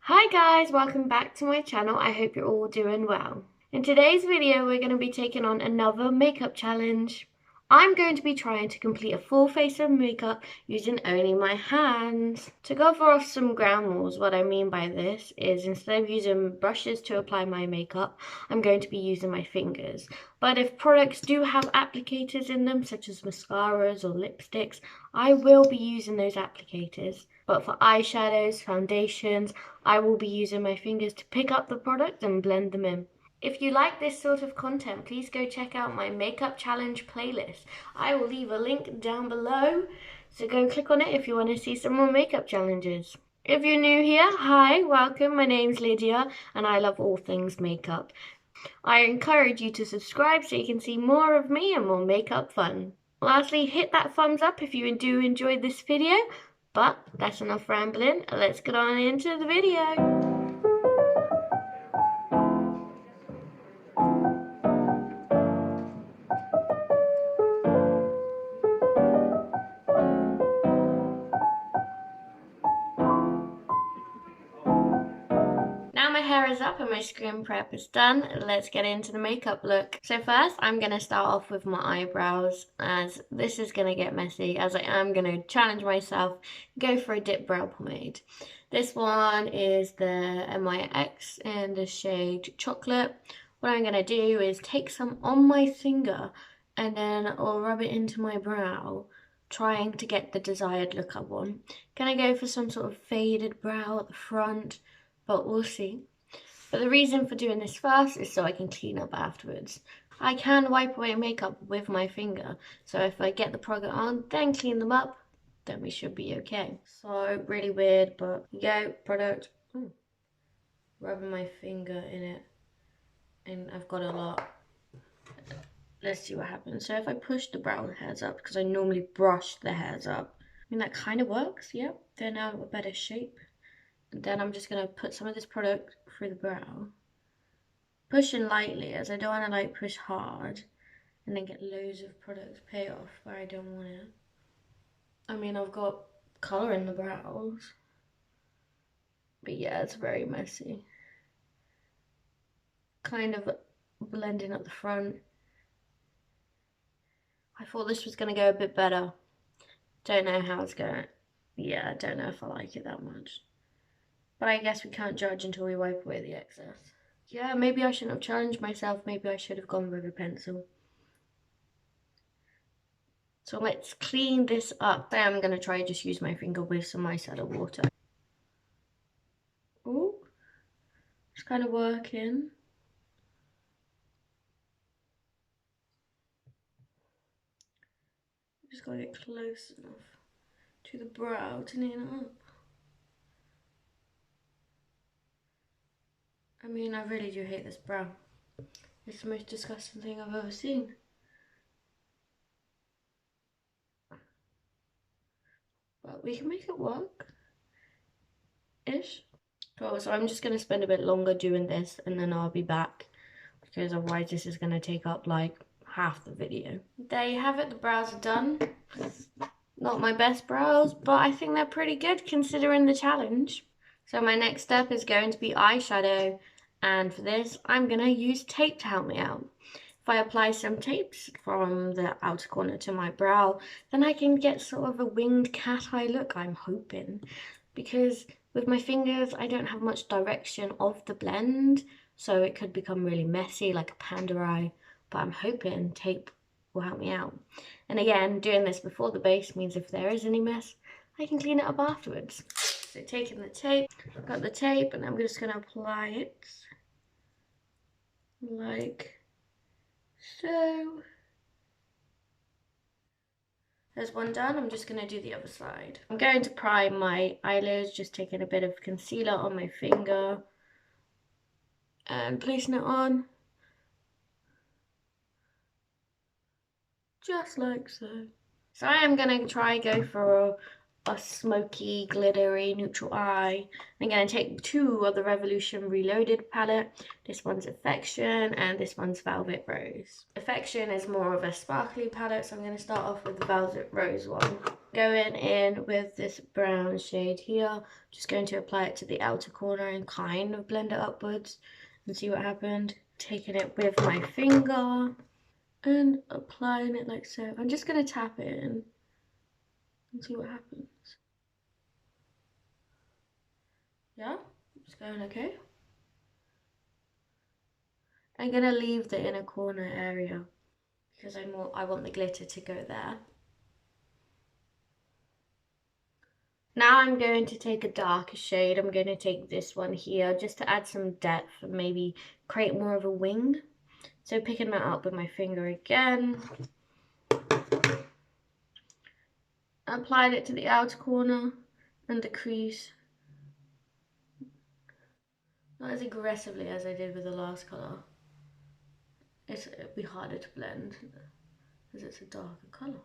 Hi guys, welcome back to my channel. I hope you're all doing well. In today's video, we're going to be taking on another makeup challenge. I'm going to be trying to complete a full face of makeup using only my hands. To cover off some ground rules, what I mean by this is instead of using brushes to apply my makeup, I'm going to be using my fingers. But if products do have applicators in them, such as mascaras or lipsticks, I will be using those applicators. But for eyeshadows, foundations, I will be using my fingers to pick up the product and blend them in. If you like this sort of content, please go check out my makeup challenge playlist. I will leave a link down below, so go click on it if you want to see some more makeup challenges. If you're new here, hi, welcome, my name's Lydia, and I love all things makeup. I encourage you to subscribe so you can see more of me and more makeup fun. Lastly, hit that thumbs up if you do enjoy this video, but that's enough rambling, let's get on into the video. Now my hair is up and my skin prep is done, let's get into the makeup look. So first I'm going to start off with my eyebrows, as this is going to get messy, as I am going to challenge myself, go for a dip brow pomade. This one is the MYX in the shade Chocolate. What I'm going to do is take some on my finger and then I'll rub it into my brow, trying to get the desired look I want. Gonna go for some sort of faded brow at the front, but we'll see. But the reason for doing this first is so I can clean up afterwards. I can wipe away makeup with my finger, so if I get the product on, then clean them up, then we should be okay. So, really weird, but yeah, product. Rubbing my finger in it, and I've got a lot. Let's see what happens. So if I push the brow hairs up, because I normally brush the hairs up, I mean that kind of works, yep. They're now a better shape. Then I'm just going to put some of this product through the brow. Pushing lightly, as I don't want to like push hard and then get loads of product pay off where I don't want it. I mean, I've got colour in the brows. But yeah, it's very messy. Kind of blending up the front. I thought this was going to go a bit better. Don't know how it's going. Yeah, I don't know if I like it that much. But I guess we can't judge until we wipe away the excess. Yeah, maybe I shouldn't have challenged myself. Maybe I should have gone with a pencil. So let's clean this up. I'm going to try just use my finger with some micellar water. Ooh, it's kind of working. Just got to get close enough to the brow to neaten it up. I mean, I really do hate this brow. It's the most disgusting thing I've ever seen. But we can make it work-ish. Cool, so I'm just going to spend a bit longer doing this and then I'll be back, because otherwise this is going to take up like half the video. There you have it, the brows are done. Not my best brows, but I think they're pretty good considering the challenge. So my next step is going to be eyeshadow, and for this I'm going to use tape to help me out. If I apply some tapes from the outer corner to my brow, then I can get sort of a winged cat eye look, I'm hoping. Because with my fingers, I don't have much direction of the blend, so it could become really messy, like a panda eye, but I'm hoping tape will help me out. And again, doing this before the base means if there is any mess, I can clean it up afterwards. So taking the tape, I've got the tape, and I'm just gonna apply it like so. There's one done, I'm just going to do the other side. I'm going to prime my eyelids, just taking a bit of concealer on my finger and placing it on. Just like so. So I am going to try go for a smoky, glittery, neutral eye. I'm going to take two of the Revolution Reloaded palette. This one's Affection and this one's Velvet Rose. Affection is more of a sparkly palette, so I'm going to start off with the Velvet Rose one. Going in with this brown shade here, just going to apply it to the outer corner and kind of blend it upwards and see what happened. Taking it with my finger and applying it like so. I'm just going to tap it in and see what happens. Yeah, it's going okay. I'm gonna leave the inner corner area because I want the glitter to go there. Now I'm going to take a darker shade. I'm going to take this one here just to add some depth and maybe create more of a wing. So picking that up with my finger again. Applied it to the outer corner and the crease. Not as aggressively as I did with the last colour. It'll be harder to blend because it's a darker colour.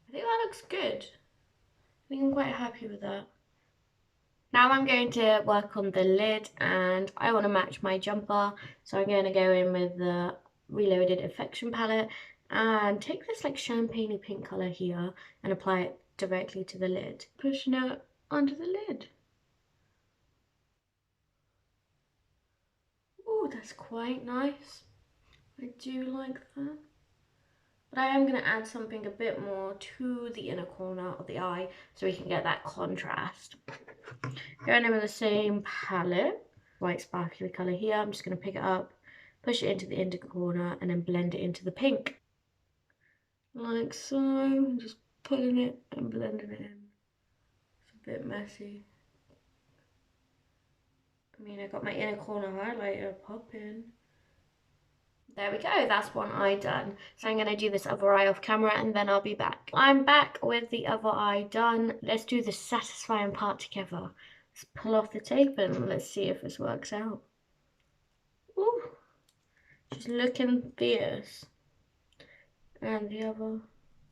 I think that looks good. I think I'm quite happy with that. Now I'm going to work on the lid and I want to match my jumper. So I'm going to go in with the Reloaded Affection palette and take this like champagne pink colour here and apply it directly to the lid. Pushing it onto the lid. Oh, that's quite nice. I do like that. But I am going to add something a bit more to the inner corner of the eye so we can get that contrast. Going in with the same palette, white sparkly colour here, I'm just going to pick it up, push it into the inner corner and then blend it into the pink. Like so, I'm just putting it and blending it in. It's a bit messy. I mean, I got my inner corner highlighter popping. There we go, that's one eye done. So I'm going to do this other eye off camera and then I'll be back. I'm back with the other eye done. Let's do the satisfying part together. Let's pull off the tape and let's see if this works out. Ooh, she's looking fierce. And the other.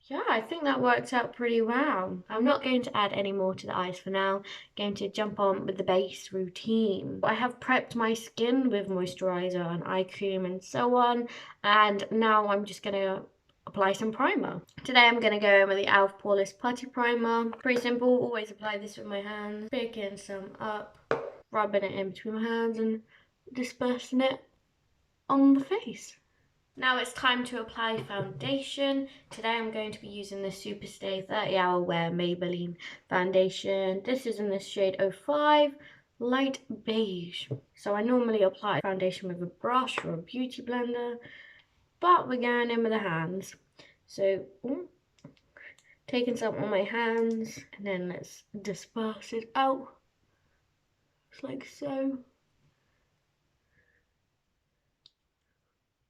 Yeah, I think that worked out pretty well. I'm not going to add any more to the eyes for now. I'm going to jump on with the base routine. I have prepped my skin with moisturizer and eye cream and so on. And now I'm just going to apply some primer. Today I'm going to go in with the e.l.f. Poreless Putty Primer. Pretty simple, always apply this with my hands. Picking some up, rubbing it in between my hands and dispersing it on the face. Now it's time to apply foundation. Today I'm going to be using the Superstay 30 Hour Wear Maybelline foundation. This is in the shade 05, light beige. So I normally apply foundation with a brush or a beauty blender, but we're going in with the hands. So taking some on my hands and then let's disperse it out. Just like so.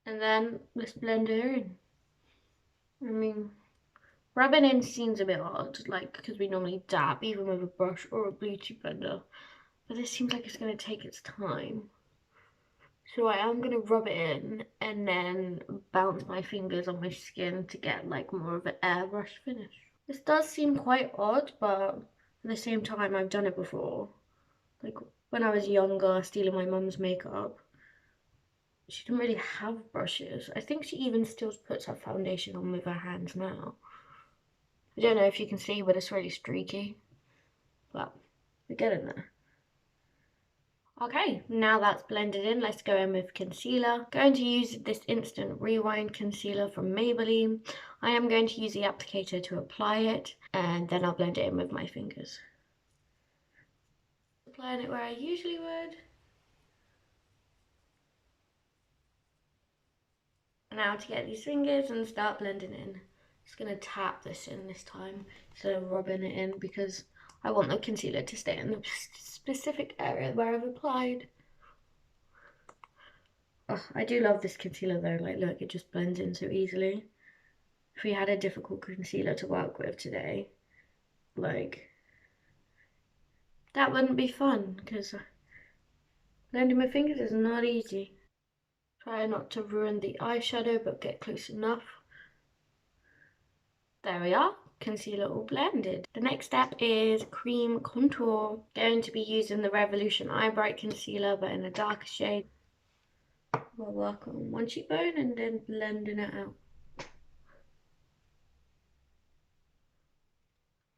And then let's blend it in. I mean, rubbing in seems a bit odd, like, because we normally dab even with a brush or a beauty blender. But this seems like it's going to take its time. So I am going to rub it in and then bounce my fingers on my skin to get like more of an airbrush finish. This does seem quite odd, but at the same time I've done it before. Like when I was younger, stealing my mum's makeup. She didn't really have brushes. I think she even still puts her foundation on with her hands now. I don't know if you can see, but it's really streaky. But we're getting there. Okay, now that's blended in, let's go in with concealer. Going to use this Instant Rewind concealer from Maybelline. I am going to use the applicator to apply it, and then I'll blend it in with my fingers. Applying it where I usually would. Now to get these fingers and start blending in. Just gonna tap this in this time instead of rubbing it in because I want the concealer to stay in the specific area where I've applied. Oh, I do love this concealer though, like look, it just blends in so easily. If we had a difficult concealer to work with today, like, that wouldn't be fun because blending my fingers is not easy. Try not to ruin the eyeshadow, but get close enough. There we are. concealer all blended. The next step is cream contour. Going to be using the Revolution Eye Bright Concealer, but in a darker shade. We'll work on one cheekbone and then blending it out.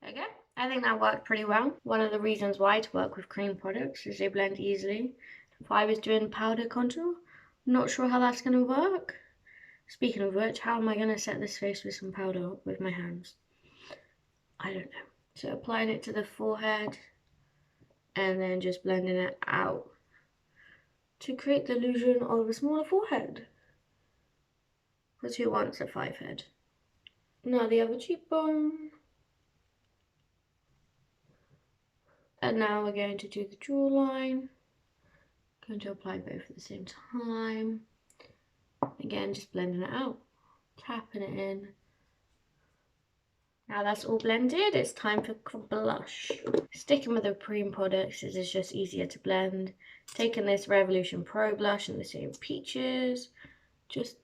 Okay, I think that worked pretty well. One of the reasons why to work with cream products is they blend easily. If I was doing powder contour, I'm not sure how that's going to work. Speaking of which, how am I going to set this face with some powder with my hands? I don't know. So applying it to the forehead and then just blending it out to create the illusion of a smaller forehead. Because who wants a 5 head? Now the other cheekbone. And now we're going to do the jawline. Going to apply both at the same time. Again, just blending it out, tapping it in. Now that's all blended, it's time for blush. Sticking with the cream products is just easier to blend. Taking this Revolution Pro blush in the shade Peaches, just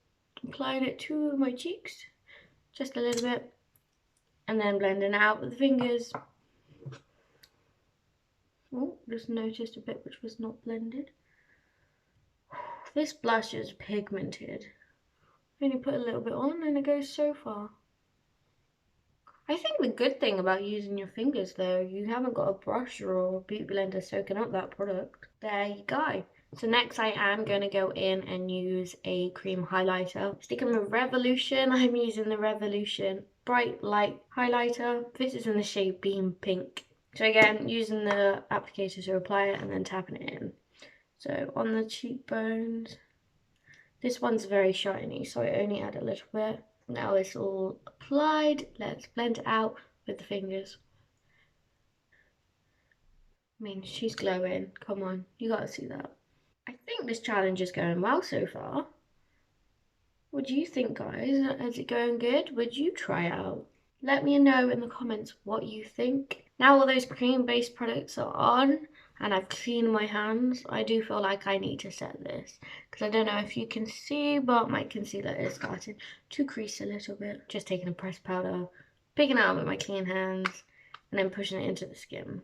applying it to my cheeks, just a little bit, and then blending it out with the fingers. Oh, just noticed a bit which was not blended. This blush is pigmented. I only put a little bit on and it goes so far. I think the good thing about using your fingers though, you haven't got a brush or a beauty blender soaking up that product. There you go. So next I am going to go in and use a cream highlighter. Sticking with Revolution, I'm using the Revolution Bright Light Highlighter. This is in the shade Beam Pink. So again, using the applicator to apply it and then tapping it in. So on the cheekbones, this one's very shiny, so I only add a little bit. Now it's all applied, let's blend it out with the fingers. I mean, she's glowing, come on, you gotta see that. I think this challenge is going well so far. What do you think, guys? Is it going good? Would you try it out? Let me know in the comments what you think. Now all those cream-based products are on and I've cleaned my hands, I do feel like I need to set this. Because I don't know if you can see, but my concealer is starting to crease a little bit. Just taking a pressed powder, picking it up with my clean hands, and then pushing it into the skin.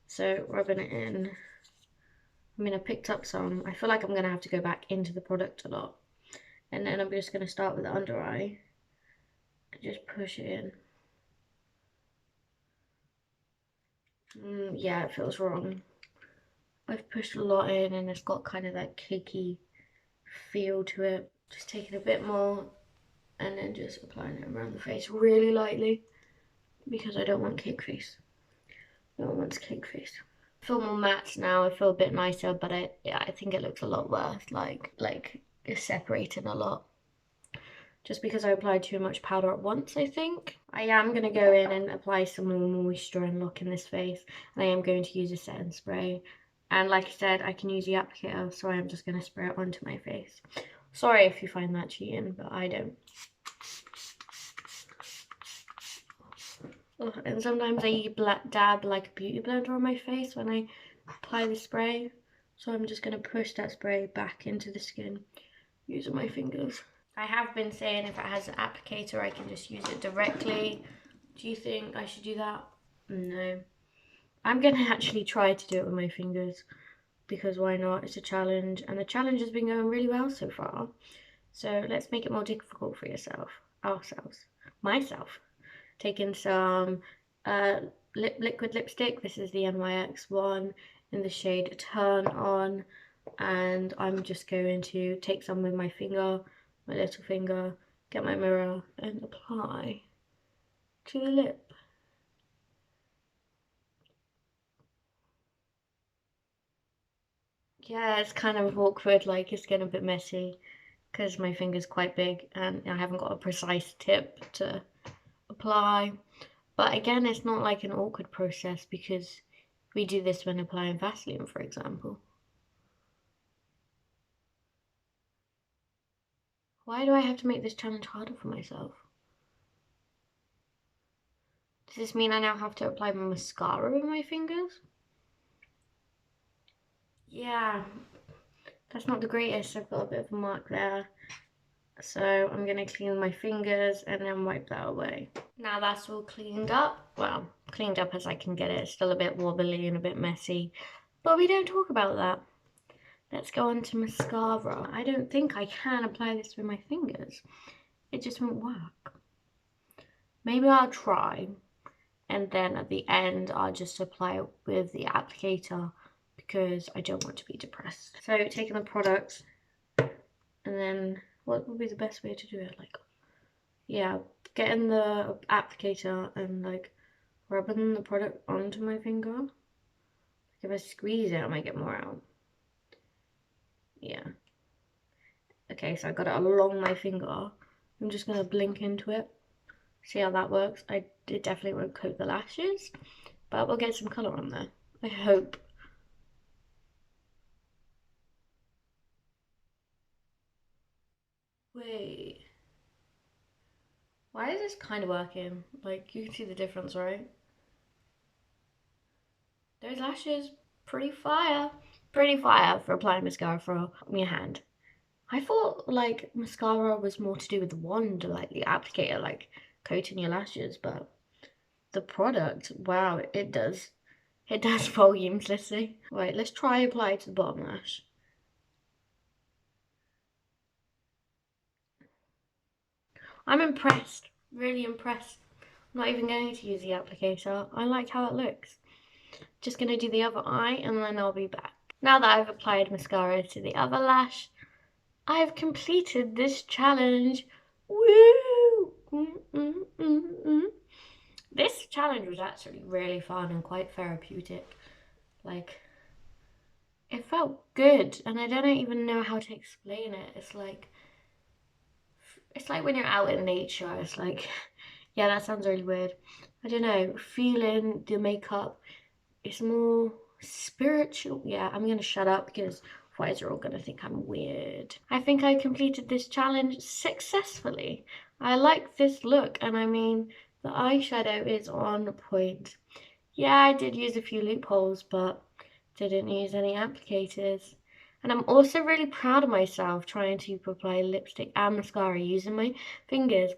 So rubbing it in. I mean, I picked up some. I feel like I'm going to have to go back into the product a lot. And then I'm just going to start with the under eye. And just push it in. Yeah, it feels wrong. I've pushed a lot in and it's got kind of that cakey feel to it. Just taking a bit more and then just applying it around the face really lightly because I don't want cake face. No one wants cake face. I feel more matte now, I feel a bit nicer, but I think it looks a lot worse, like it's separating a lot. Just because I applied too much powder at once, I think. I am going to go in and apply some more moisture and lock in this face. And I am going to use a setting spray. And like I said, I can use the applicator, so I am just going to spray it onto my face. Sorry if you find that cheating, but I don't. Oh, and sometimes I dab like a beauty blender on my face when I apply the spray. So I'm just going to push that spray back into the skin using my fingers. I have been saying if it has an applicator, I can just use it directly. Do you think I should do that? No. I'm going to actually try to do it with my fingers because why not? It's a challenge and the challenge has been going really well so far. So let's make it more difficult for myself. Taking some liquid lipstick. This is the NYX one in the shade Turn On. And I'm just going to take some with my finger, my little finger, get my mirror and apply to the lip. Yeah, it's kind of awkward, like it's getting a bit messy because my finger's quite big and I haven't got a precise tip to apply. But again, it's not like an awkward process because we do this when applying Vaseline, for example. Why do I have to make this challenge harder for myself? Does this mean I now have to apply my mascara with my fingers? Yeah, that's not the greatest. I've got a bit of a mark there. So I'm going to clean my fingers and then wipe that away. Now that's all cleaned up. Well, cleaned up as I can get it. It's still a bit wobbly and a bit messy. But we don't talk about that. Let's go on to mascara. I don't think I can apply this with my fingers. It just won't work. Maybe I'll try. And then at the end, I'll just apply it with the applicator because I don't want to be depressed. So taking the product and then what would be the best way to do it? Like, yeah, getting the applicator and like rubbing the product onto my finger. Like if I squeeze it, I might get more out. Yeah. Okay, so I got it along my finger. I'm just gonna blink into it. See how that works. It definitely won't coat the lashes, but we'll get some colour on there. I hope. Wait. Why is this kind of working? Like, you can see the difference, right? Those lashes, pretty fire. Pretty fire for applying mascara from your hand. I thought, like, mascara was more to do with the wand, like the applicator, like, coating your lashes, but the product, wow, it does. It does volumes, let's see. Right, let's try apply it to the bottom lash. I'm impressed, really impressed. I'm not even going to use the applicator. I like how it looks. Just going to do the other eye and then I'll be back. Now that I've applied mascara to the other lash, I've completed this challenge. Woo! This challenge was actually really fun and quite therapeutic. Like, it felt good and I don't even know how to explain it. It's like when you're out in nature, it's like, yeah, that sounds really weird. I don't know, feeling the makeup, it's more spiritual. Yeah, I'm gonna shut up because otherwise you're all gonna think I'm weird. I think I completed this challenge successfully. I like this look, and I mean, the eyeshadow is on point. Yeah, I did use a few loopholes, but didn't use any applicators. And I'm also really proud of myself trying to apply lipstick and mascara using my fingers.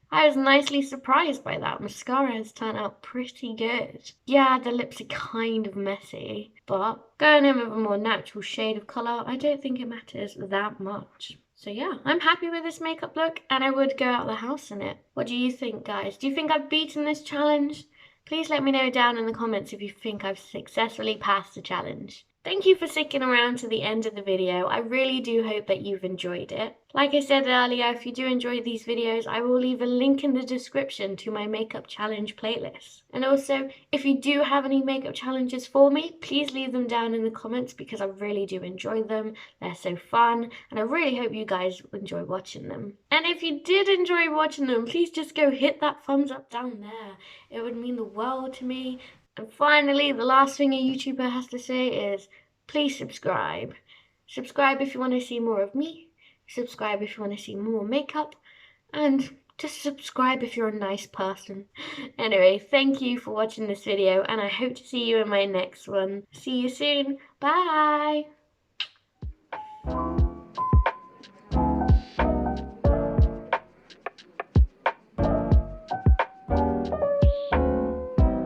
I was nicely surprised by that. Mascara has turned out pretty good. Yeah, the lips are kind of messy, but going in with a more natural shade of colour, I don't think it matters that much. So yeah, I'm happy with this makeup look and I would go out the house in it. What do you think, guys? Do you think I've beaten this challenge? Please let me know down in the comments if you think I've successfully passed the challenge. Thank you for sticking around to the end of the video. I really do hope that you've enjoyed it. Like I said earlier, if you do enjoy these videos, I will leave a link in the description to my makeup challenge playlist. And also, if you do have any makeup challenges for me, please leave them down in the comments because I really do enjoy them. They're so fun, and I really hope you guys enjoy watching them. And if you did enjoy watching them, please just go hit that thumbs up down there. It would mean the world to me. And finally, the last thing a YouTuber has to say is, please subscribe. Subscribe if you want to see more of me. Subscribe if you want to see more makeup. And just subscribe if you're a nice person. Anyway, thank you for watching this video and I hope to see you in my next one. See you soon. Bye!